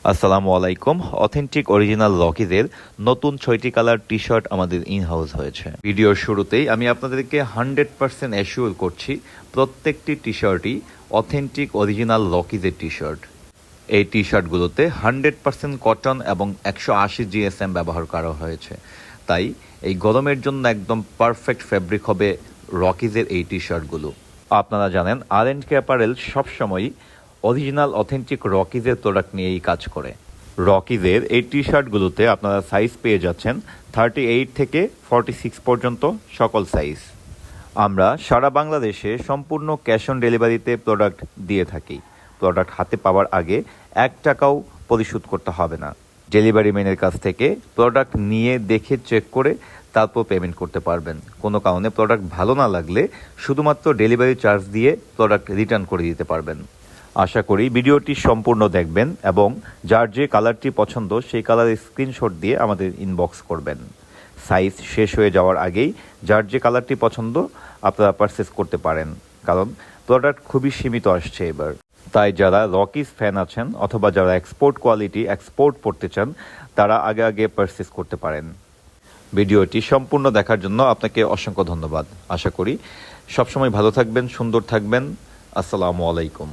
আসসালামু আলাইকুম। Authentic original রকিজের নতুন 6টি কালার টি শার্ট আমাদের ইন হাউস হয়েছে। ভিডিওর শুরুতেই আমি আপনাদেরকে 100% অ্যাসিওর করছি প্রত্যেকটি টি শার্টই অথেন্টিক অরিজিনাল রকিজের টি শার্ট। এই টি শার্টগুলোতে 100% কটন এবং 180 জিএসএম ব্যবহার করা হয়েছে, তাই এই গরমের জন্য একদম পারফেক্ট ফ্যাব্রিক হবে রকিজের এই টি শার্টগুলো। আপনারা জানেন R&K অ্যাপারেল সবসময়ই অরিজিনাল অথেন্টিক রকিজের প্রোডাক্ট নিয়েই কাজ করে। রকিজের এই টি শার্টগুলোতে আপনারা সাইজ পেয়ে যাচ্ছেন 38 থেকে 46 পর্যন্ত সকল সাইজ। আমরা সারা বাংলাদেশে সম্পূর্ণ ক্যাশ অন ডেলিভারিতে প্রোডাক্ট দিয়ে থাকি। প্রোডাক্ট হাতে পাওয়ার আগে 1 টাকাও পরিশোধ করতে হবে না। ডেলিভারি ম্যানের কাছ থেকে প্রোডাক্ট নিয়ে দেখে চেক করে তারপর পেমেন্ট করতে পারবেন। কোনো কারণে প্রোডাক্ট ভালো না লাগলে শুধুমাত্র ডেলিভারি চার্জ দিয়ে প্রোডাক্ট রিটার্ন করে দিতে পারবেন। আশা করি ভিডিওটি সম্পূর্ণ দেখবেন এবং যার যে কালারটি পছন্দ সেই কালারের স্ক্রিনশট দিয়ে আমাদের ইনবক্স করবেন। সাইজ শেষ হয়ে যাওয়ার আগেই যার যে কালারটি পছন্দ আপনারা পারচেস করতে পারেন, কারণ প্রোডাক্ট খুবই সীমিত আসছে এবার। তাই যারা রকিজ ফ্যান আছেন অথবা যারা এক্সপোর্ট কোয়ালিটি এক্সপোর্ট করতে চান তারা আগে আগে পারচেস করতে পারেন। ভিডিওটি সম্পূর্ণ দেখার জন্য আপনাকে অসংখ্য ধন্যবাদ। আশা করি সবসময় ভালো থাকবেন, সুন্দর থাকবেন। আসসালামু আলাইকুম।